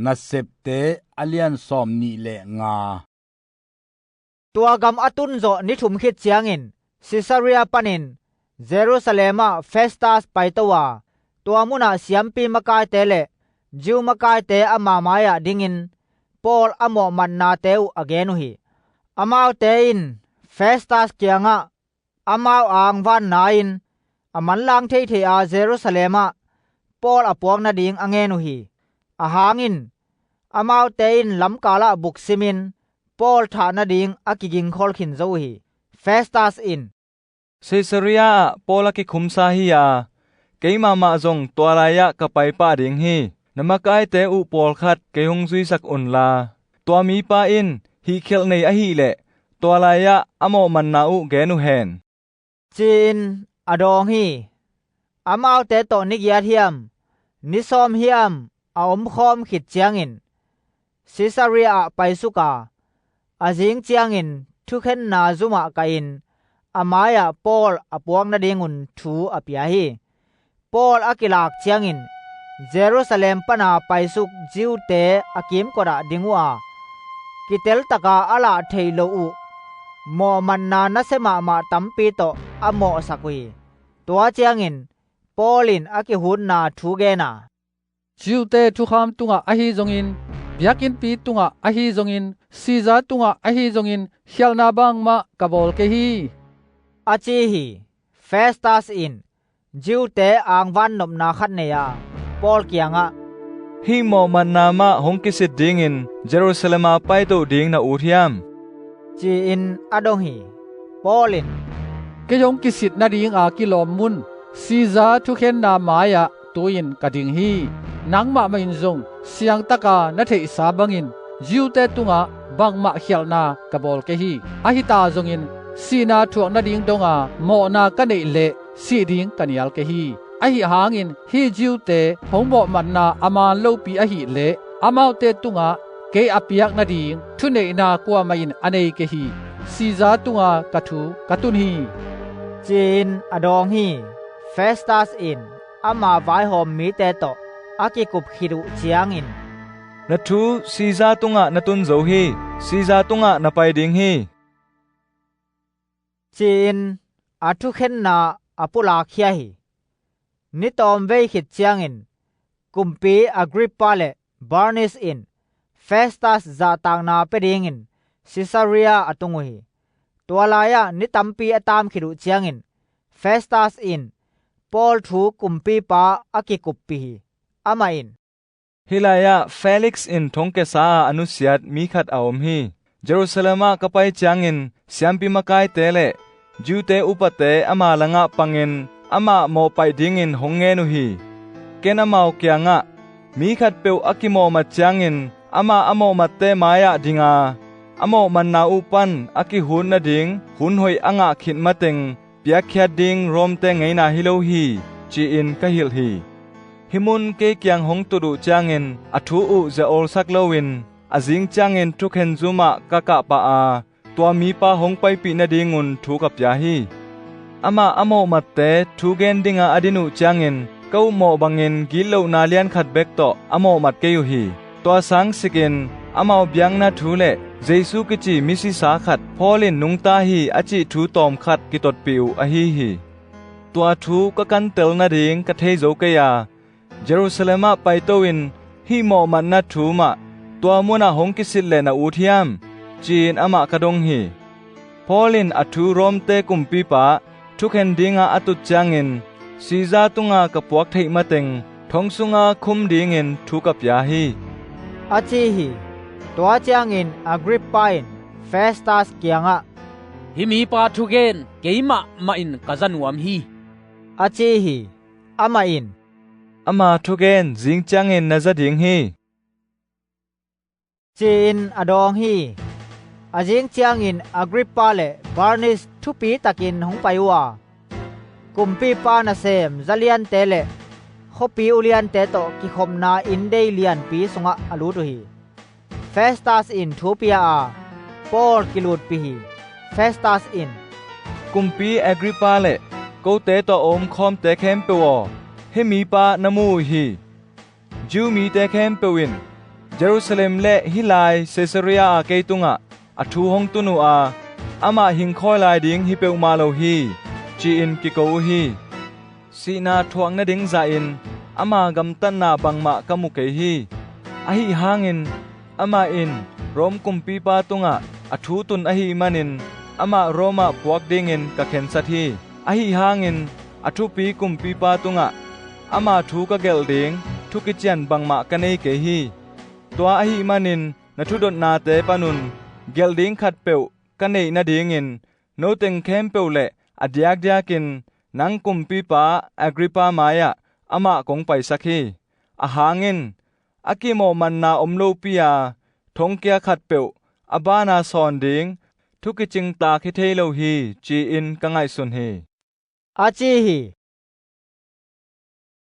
na septe alian som ni le nga ตัวกำอตุนโจนิถุมคิดเจียงอินซิซาเรียปันินเยรูซาเล็มเฟสตัสไปตัวมุนาเสียมปีมกายเตเลจิวมกายเตอมามายะดิงินปอลอโมมันนาเตวอเกนุฮีอมาวเตอินเฟสตัสเกียงะอมาวอ่างวันนาอินอมันลังเทเทอาเยรูซาเล็มปอลอปวงนาดิงอเงนุฮีอาหางินอมาวเตอินลำกาละบุกซิมินปอลฐานาดิงอากิกิงคอลขินโซฮีเฟสตัสอินเซซาเรียปอลกิคุมซาฮียาเกยมามาจงตัวลายะกะไปป้าดิงฮีนมกายเตอุปอลขัดเกยงซุยสักอุนลาตัวมีป้าอินฮีเคลในอหีเลตัวลายะอโมมันนาอุเกนุเฮนจีนอดองฮีอามาวเตโตนิกยาเทียมนิซอมเฮียมอาอมคอมขิดเจียงอินซิซาเรียไปสุกาอาจิงเจียงอินทุกเห็นนาซุมะกาอินอามายะปอลอปวงนาดิงุนทูอปิยาฮีปอลอากิลากเจียงอินเยรูซาเล็มปนาไปสุกจิวเตอากิมกระดิงัวกิเตลตะกาอาลาเทโลอุโมมันนานะเสมามาตัมปีโตอโมสักุยตัวเจียงอินปอลินอากิหุนนาทูเกนาจิวเตทุคามตุงะอะฮีจงอินเบียกินปีตุงะอะฮีจงอินซีซาตุงะอะฮีจงอินเฮียลนาบังมะกะบอลเกฮีอาจีฮีเฟสตัสอินจิวเตอางวันนมนาคัดเนียปอลเกียงะฮีโมมันนามาฮงกิสิดดิงอินเยรูซาเล็มไปโตดิงนาอูทิยมจีอินอดงฮีปอลินเกยงกิสิดนาดิงอากิลอมมุนซีซาทุเข็นนามายะตุยินกะดิงฮีนังมะมินซงเสียงตะกานะเทสาบังอินจิวเตตุงะบังมะเขียลนากะบอลเกฮีอะฮิตาซงอินสีนาทวงนาดิงดงอาโมนากันเนเลสีดิงกันยัลเกฮีอะฮิหางอินฮีจิวเตหงโมมันนาอามาโลปีอะฮิเลอามาวเตตุงะเกอปิยักนาดิงทุเนนากวามาอินอเนเกฮีซีซาตุงะกะทูกะตุนฮีจีนอดองฮีเฟสตัสอินอามาไวหอมมีเตโตอากิกุบคิรุเจียงอินนะทูซีซาตุงะนะตุนโซฮีซีซาตุงะนะไปดิงฮีจีนอาทุเข็นนาอปุลาเคียฮีนิตอมเวขิดเจียงอินกุมปีอากริปปาเลบาร์นิสอินเฟสตัสซาตางนาเปดิงอินซิซาเรียอตุงฮีตัวลายะนิตัมปีอตามขิรุเจียงอินเฟสตัสอินปอลทูกุมปีปาอากิกุปปีอามาอินฮิลายะเฟลิกซ์อินทงเกซาอนุสยาตมีขัดอาวมฮีเยรูซาเล็มกะไปจางอินเสียมปีมกายเตเลจิวเตอุปเตอามาลังะปังอินอามาโมไปดิงอินหงเงนุฮีเกนามาวเกียงะมีขัดเปวอากิโมมาจางอินอามาอโมมาเตมายะดิงาอโมมันนาอุปันอากิหุนนาดิงหุนหอยอ่างะขิดมาเต็งเปียกแคดดิงรอมเตงไงนาฮิโลฮีจีอินกะฮิลฮีหิมุนเกเกียงหงตุดุจางอินอทูอุเจโอลสักโลวินอจิงจางอินทุกเห็นซุมะกะกะปะอาตัวมีปาหงไปปีนาดิงุนทูกับยาฮีอามาอโมมาเตทูเกนดิงาอดินุจางอินเก้าโมบังอินกิโลนาเลียนขัดเบกโตอโมมัดเกยุฮีตัวสังสิกินอามาวเบียงนาทูเลเจซูกิจิมิซิสาขัดพอลินนุงตาฮีอจิทูตอมขัดกิตดปิวอฮีฮีตัวทูกะกันเตลนาดิงกะเทโจกะยาเยรูซาเล็มไปโตวินฮีโมมันนาทูมะตัวมุนาหงกิสิเลนาอูทิยมจีนอามะกะดงฮีพอลินอทูรอมเตกุมปีปาทุกเห็นดิงาอตุจางอินซีซาตุงากะปวกไทมาเต็งทองสุงาคุมดิงอินทูกับยาฮีอาจีฮีตัวจางอินอากริปปาอินเฟสตัสเกียงะฮิมีปาทุเกนเกยมะมาอินกะจันวมฮีอาจีฮีอามาอินอามาทุเกนจิงจางอินนะซะดิงฮีจีนอดองฮีอาจิงจางอินอากริปปาเลบาร์นิสทุปีตะกินหงไปวากุมปีปานะเซมซะเลียนเตเลขปีอุเลียนเตโตกิคมนาอินเดเลียนปีสุงะอลูตุฮีเฟสตัสอินทูปีอาปอลกิลูดปีเฟสตัสอินกุมปีอากริปาเลโกเตโตอมคอมเตแคมเปวอเฮมีปานมูฮีจูมีเตแคมเปวิน เยรูซาเล็มและฮิลายเซซาเรียอาเกตุงะอทูฮงตุนูอาอามาหิงคอยลายดิงฮิเปอุมาโลฮีจีอินกิโกฮีสีนาทวงนะดิงซาอินอามากำตันนาบังมะกะมุเกฮีอหิหางินอามาอินรอมกุมปีปาตุงะอทูตุนอหิมันินอามาโรมาพวกดิงินกะเข็นสัทีอหิหางินอทูปีกุมปีปาตุงะอามาทูกะเกลดิงทุกิจันบังมะกะเนเกฮีตัวอหิมันินนะทุดนนาเตปานุนเกลดิงขัดเปวกันเนนะดิงินโนเต็งเข้มเปวเลอดยักยากินนังกุมปีปาอักริปามายะอามาคงไปสักฮีอาหางินอากิโมมันนาอมโลปียาทงเกียขัดเปวอบานาซอนดิงทุกิจิงตาคิเทโลฮีจีอินกังไงสุนฮีอาจีฮี